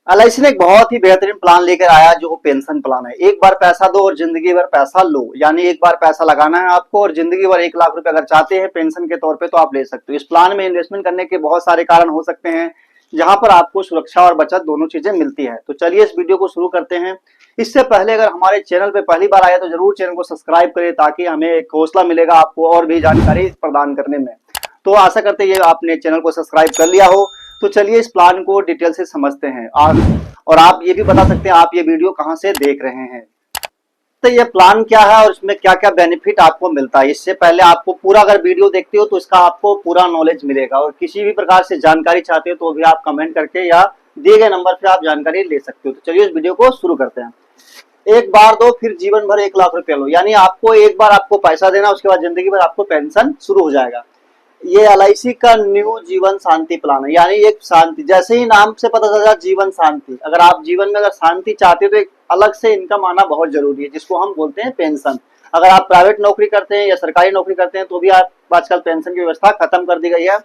LIC ने एक बहुत ही बेहतरीन प्लान लेकर आया जो पेंशन प्लान है। एक बार पैसा दो और जिंदगी भर पैसा लो, यानी एक बार पैसा लगाना है आपको और जिंदगी भर 1 लाख रुपए अगर चाहते हैं पेंशन के तौर पे तो आप ले सकते हो। इस प्लान में इन्वेस्टमेंट करने के बहुत सारे कारण हो सकते हैं जहां पर आपको सुरक्षा और बचत दोनों चीजें मिलती है। तो चलिए इस वीडियो को शुरू करते हैं। इससे पहले अगर हमारे चैनल पे पहली बार आया तो जरूर चैनल को सब्सक्राइब करें ताकि हमें एक हौसला मिलेगा आपको और भी जानकारी प्रदान करने में। तो आशा करते हैं आपने चैनल को सब्सक्राइब कर लिया हो। तो चलिए इस प्लान को डिटेल से समझते हैं और आप ये भी बता सकते हैं आप ये वीडियो कहां से देख रहे हैं। तो ये प्लान क्या है और इसमें क्या क्या बेनिफिट आपको मिलता है, इससे पहले आपको पूरा अगर वीडियो देखते हो तो इसका आपको पूरा नॉलेज मिलेगा। और किसी भी प्रकार से जानकारी चाहते हो तो भी आप कमेंट करके या दिए गए नंबर पे आप जानकारी ले सकते हो। तो चलिए इस वीडियो को शुरू करते हैं। एक बार दो फिर जीवन भर 1 लाख रुपया लो, यानी आपको एक बार आपको पैसा देना, उसके बाद जिंदगी भर आपको पेंशन शुरू हो जाएगा। ये एलआईसी का न्यू जीवन शांति प्लान है, यानी एक शांति, जैसे ही नाम से पता चला जीवन शांति। अगर आप जीवन में अगर शांति चाहते हो तो एक अलग से इनकम आना बहुत जरूरी है जिसको हम बोलते हैं पेंशन। अगर आप प्राइवेट नौकरी करते हैं या सरकारी नौकरी करते हैं तो भी आप आजकल पेंशन की व्यवस्था खत्म कर दी गई है।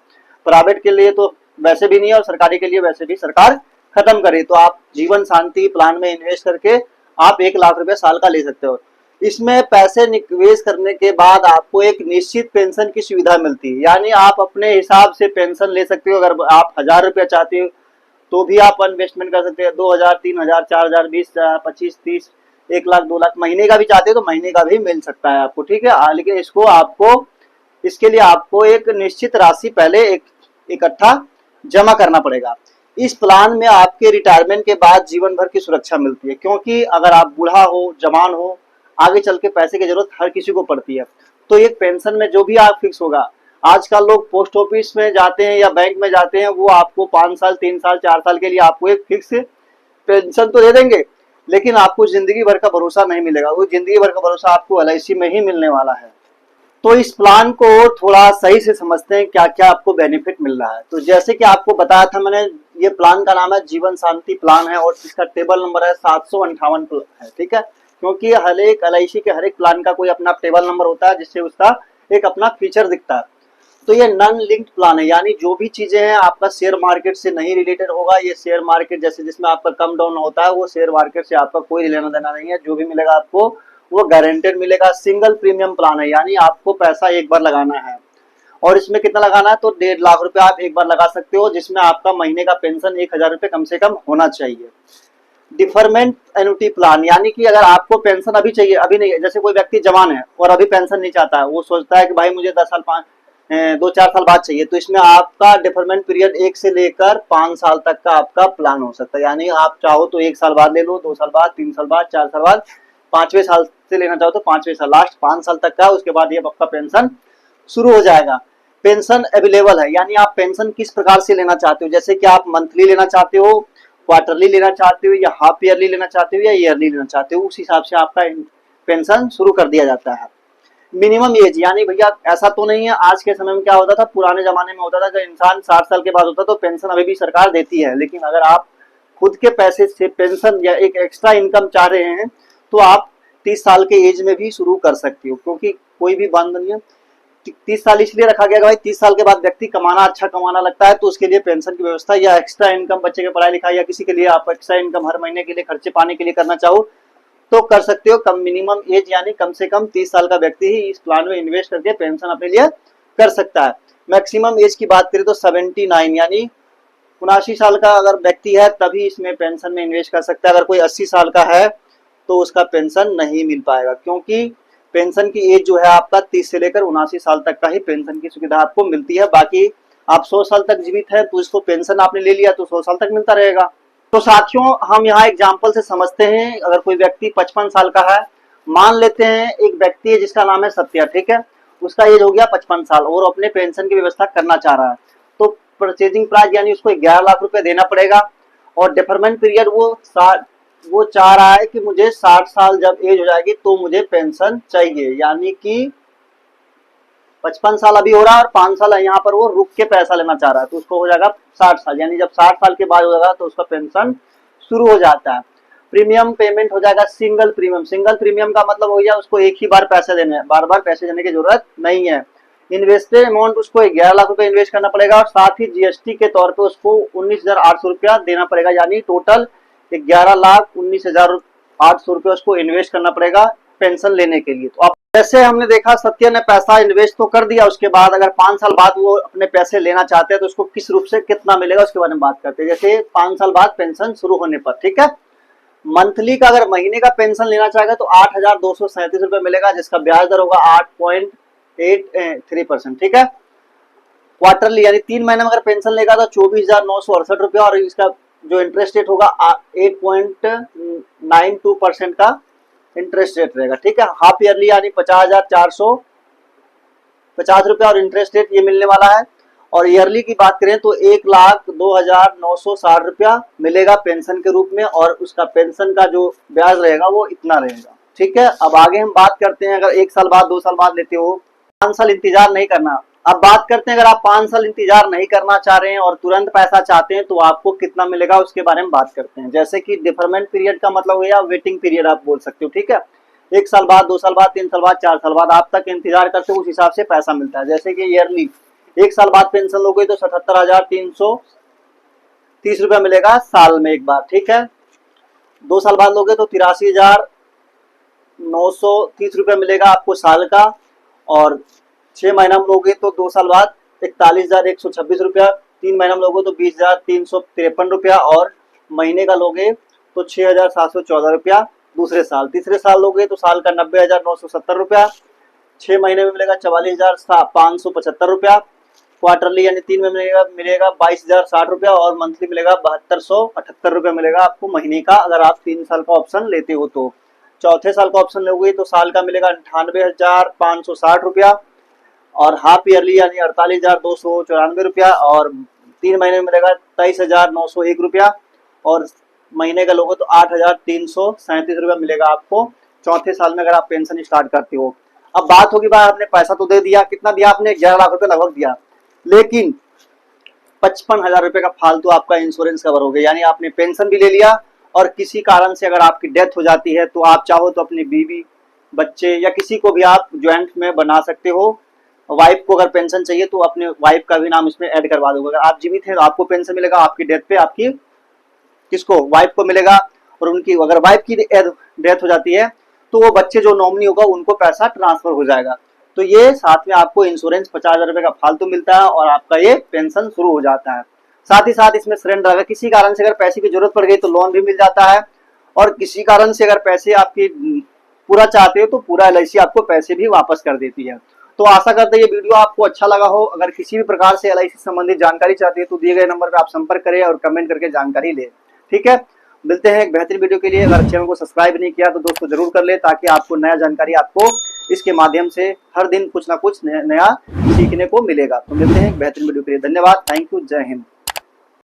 प्राइवेट के लिए तो वैसे भी नहीं है और सरकारी के लिए वैसे भी सरकार खत्म करे। तो आप जीवन शांति प्लान में इन्वेस्ट करके आप 1 लाख रुपया साल का ले सकते हो। इसमें पैसे निवेश करने के बाद आपको एक निश्चित पेंशन की सुविधा मिलती है, यानी आप अपने हिसाब से पेंशन ले सकते हो। अगर आप 1000 रुपया चाहते हो तो भी आप इन्वेस्टमेंट कर सकते हैं। 2000, 3000, 4000, 20,000, 25, 30, 1 लाख, 2 लाख महीने का भी चाहते हो तो महीने का भी मिल सकता है आपको, ठीक है। लेकिन इसके लिए आपको एक निश्चित राशि पहले इकट्ठा जमा करना पड़ेगा। इस प्लान में आपके रिटायरमेंट के बाद जीवन भर की सुरक्षा मिलती है, क्योंकि अगर आप बूढ़ा हो, जवान हो, आगे चल के पैसे की जरूरत हर किसी को पड़ती है। तो एक पेंशन में जो भी आप फिक्स होगा, आजकल लोग पोस्ट ऑफिस में जाते हैं या बैंक में जाते हैं, वो आपको 5 साल, 3 साल, 4 साल के लिए आपको एक फिक्स पेंशन तो दे देंगे, लेकिन आपको जिंदगी भर का भरोसा नहीं मिलेगा। वो जिंदगी भर का भरोसा आपको एलआईसी में ही मिलने वाला है। तो इस प्लान को थोड़ा सही से समझते हैं क्या क्या आपको बेनिफिट मिल रहा है। तो जैसे कि आपको बताया था मैंने, ये प्लान का नाम है जीवन शांति प्लान है और इसका टेबल नंबर है 758 है, ठीक है। क्योंकि हर एक एलआईसी के हर एक प्लान का कोई अपना टेबल नंबर होता है जिससे उसका एक अपना फीचर दिखता है। तो ये नॉन लिंक्ड प्लान है, यानी जो भी चीजें हैं आपका शेयर मार्केट से नहीं रिलेटेड होगा। ये शेयर मार्केट जैसे जिसमें आपका कम डाउन होता है, वो शेयर मार्केट से आपका कोई लेना देना नहीं है। जो भी मिलेगा आपको वो गारंटेड मिलेगा। सिंगल प्रीमियम प्लान है, यानी आपको पैसा एक बार लगाना है और इसमें कितना लगाना है तो 1.5 लाख रुपया आप एक बार लगा सकते हो, जिसमें आपका महीने का पेंशन 1000 रुपये कम से कम होना चाहिए। डिफरमेंट एनुटी प्लान, यानी कि अगर आपको पेंशन अभी चाहिए, अभी नहीं, जैसे कोई व्यक्ति जवान है और अभी पेंशन नहीं चाहता है, वो सोचता है कि भाई मुझे 2-4 साल बाद चाहिए, तो इसमें आपका डिफरमेंट पीरियड 1 से लेकर 5 साल तक का आपका प्लान हो सकता है। यानी आप चाहो तो 1 साल बाद ले लो, 2 साल बाद, 3 साल बाद, 4 साल बाद, 5वें साल से लेना चाहो तो 5वें साल, लास्ट 5 साल तक का, उसके बाद ये आपका पेंशन शुरू हो जाएगा। पेंशन अवेलेबल है, यानी आप पेंशन किस प्रकार से लेना चाहते हो, जैसे कि आप मंथली लेना चाहते हो, क्वार्टरली लेना चाहते हो या हाफ ईयरली लेना चाहते हो या ईयरली लेना चाहते हो, उस हिसाब से आपका पेंशन शुरू कर दिया जाता है। मिनिमम एज, यानी भैया ऐसा तो नहीं है, आज के समय में क्या होता था, पुराने जमाने में होता था कि इंसान 60 साल के बाद होता तो पेंशन अभी भी सरकार देती है। लेकिन अगर आप खुद के पैसे से पेंशन या एक एक्स्ट्रा इनकम चाह रहे हैं तो आप 30 साल के एज में भी शुरू कर सकते हो, क्योंकि कोई भी बंद नहीं है। 30 साल इसलिए रखा गया भाई 30 साल के बाद व्यक्ति कमाना, अच्छा कमाना लगता है, तो उसके लिए पेंशन की व्यवस्था या एक्स्ट्रा इनकम, बच्चे के पढ़ाई लिखाई या किसी के लिए आप एक्स्ट्रा इनकम हर महीने के लिए खर्चे पाने के लिए करना चाहो तो कर सकते हो। कम मिनिमम एज यानी कम से कम 30 साल का व्यक्ति ही इस प्लान में इन्वेस्ट करके पेंशन अपने लिए कर सकता है। मैक्सिमम एज की बात करें तो 79 यानी 79 साल का अगर व्यक्ति है तभी इसमें पेंशन में इन्वेस्ट कर सकता है। अगर कोई 80 साल का है तो उसका पेंशन नहीं मिल पाएगा, क्योंकि पेंशन की एज जो है आपका 30 से लेकर 79 साल तक का ही पेंशन की सुविधा आपको मिलती है। बाकी आप 100 साल तक जीवित है तो इसको पेंशन आपने ले लिया तो 100 साल तक मिलता रहेगा। तो साथियों हम यहाँ एग्जाम्पल से समझते हैं। अगर कोई व्यक्ति 55 साल का है, मान लेते हैं एक व्यक्ति है जिसका नाम है सत्या, ठीक है, उसका एज हो गया 55 साल और अपने पेंशन की व्यवस्था करना चाह रहा है, तो परचेजिंग प्राइस यानी उसको 11 लाख रुपए देना पड़ेगा। और डिफरमेंट पीरियड वो चाह रहा है कि मुझे 60 साल जब एज हो जाएगी तो मुझे पेंशन चाहिए, यानी कि 55 साल अभी हो रहा है और 5 साल यहाँ पर वो रुक के पैसा लेना चाह रहा है, तो उसको हो जाएगा 60 साल, यानी जब 60 साल के बाद हो जाएगा तो उसका पेंशन शुरू हो जाता है। प्रीमियम पेमेंट हो जाएगा सिंगल प्रीमियम। सिंगल प्रीमियम का मतलब हो गया उसको एक ही बार पैसे देने हैं, बार बार पैसे देने की जरूरत नहीं है। इन्वेस्टेड अमाउंट उसको 11 लाख रुपए इन्वेस्ट करना पड़ेगा और साथ ही जीएसटी के तौर पे उसको 19,800 रुपया देना पड़ेगा, यानी टोटल 11,19,800 रुपया उसको इन्वेस्ट करना पड़ेगा पेंशन लेने के लिए। तो अब जैसे हमने देखा सत्य ने पैसा इन्वेस्ट तो कर दिया, उसके बाद अगर 5 साल बाद वो अपने पैसे लेना चाहते हैं तो उसको किस रूप से कितना मिलेगा उसके बारे में बात करते हैं। जैसे 5 साल बाद पेंशन शुरू होने पर, ठीक है, मंथली का अगर महीने का पेंशन लेना चाहेगा तो 8,237 रुपए मिलेगा, जिसका ब्याज दर होगा 8.83%, ठीक है। क्वार्टरली यानी 3 महीने में अगर पेंशन लेगा तो 24,968 रुपया और इसका जो इंटरेस्ट रेट होगा 8.92% का इंटरेस्ट रेट रहेगा, ठीक है। हाफ ईयरली यानी 50,450 रुपया और इंटरेस्ट रेट ये मिलने वाला है। और ईयरली की बात करें तो 1,02,960 रुपया मिलेगा पेंशन के रूप में और उसका पेंशन का जो ब्याज रहेगा वो इतना रहेगा, ठीक है। अब आगे हम बात करते हैं, अगर 1 साल बाद 2 साल बाद लेते हो, 5 साल इंतजार नहीं करना। अब बात करते हैं अगर आप 5 साल इंतजार नहीं करना चाह रहे हैं और तुरंत पैसा चाहते हैं तो आपको कितना मिलेगा उसके बारे में बात करते हैं। जैसे कि डिफरमेंट पीरियड का मतलब हो या वेटिंग पीरियड आप बोल सकते हो, ठीक है। 1 साल बाद, 2 साल बाद, 3 साल बाद, 4 साल बाद आप तक इंतजार करते हो, उस हिसाब से पैसा मिलता है। जैसे कि ईयरली 1 साल बाद पेंशन लोगे तो 77,330 रुपया मिलेगा साल में एक बार, ठीक है। 2 साल बाद लोगे तो 83,930 रुपया मिलेगा आपको साल का और 6 महीना में लोगे तो 2 साल बाद 41,126 रुपया, 3 महीना में लोगे तो 20,353 रुपया और महीने का लोगे तो 6,714 रुपया दूसरे साल। तीसरे साल लोगे तो साल का 90,970 रुपया, 6 महीने में मिलेगा 44,575 रुपया, क्वार्टरली यानी 3 में मिलेगा 22,060 रुपया और मंथली मिलेगा 7,278 रुपया मिलेगा आपको महीने का, अगर आप 3 साल का ऑप्शन लेते हो तो। चौथे साल का ऑप्शन लोगे तो साल का मिलेगा 98,560 रुपया और हाफ ईयरली यानी 48,294 रुपया और 3 महीने में मिलेगा 23,901 रुपया और महीने का लोगे तो 8,337 रुपया मिलेगा आपको चौथे साल में अगर आप पेंशन स्टार्ट करते हो। अब बात होगी भाई आपने पैसा तो दे दिया, कितना दिया आपने, 11 लाख रुपए लगभग दिया, लेकिन 55,000 रुपए का फालतू आपका इंश्योरेंस कवर हो गया, यानी आपने पेंशन भी ले लिया और किसी कारण से अगर आपकी डेथ हो जाती है तो आप चाहो तो अपनी बीवी, बच्चे या किसी को भी आप ज्वाइंट में बना सकते हो। वाइफ को अगर पेंशन चाहिए तो अपने वाइफ का भी नाम इसमें ऐड करवा दोगे। अगर आप जीवित हैं तो आपको पेंशन मिलेगा, आपकी डेथ पे आपकी किसको, वाइफ को मिलेगा और उनकी अगर वाइफ की डेथ हो जाती है तो वो बच्चे जो नॉमिनी होगा उनको पैसा ट्रांसफर हो जाएगा। तो ये साथ में आपको इंश्योरेंस 50,000 रुपए का फालतू मिलता है और आपका ये पेंशन शुरू हो जाता है। साथ ही साथ इसमें सरेंडर, अगर किसी कारण से अगर पैसे की जरूरत पड़ गई तो लोन भी मिल जाता है और किसी कारण से अगर पैसे आपकी पूरा चाहते हो तो पूरा LIC आपको पैसे भी वापस कर देती है। तो आशा करते हैं ये वीडियो आपको अच्छा लगा हो। अगर किसी भी प्रकार से LIC संबंधित जानकारी चाहते हैं तो दिए गए नंबर पर आप संपर्क करें और कमेंट करके जानकारी लें, ठीक है। मिलते हैं एक बेहतरीन वीडियो के लिए। अगर चैनल को सब्सक्राइब नहीं किया तो दोस्तों जरूर कर ले ताकि आपको नया जानकारी आपको इसके माध्यम से हर दिन कुछ ना कुछ नया सीखने को मिलेगा। तो मिलते हैं एक बेहतरीन वीडियो के लिए। धन्यवाद, थैंक यू, जय हिंद।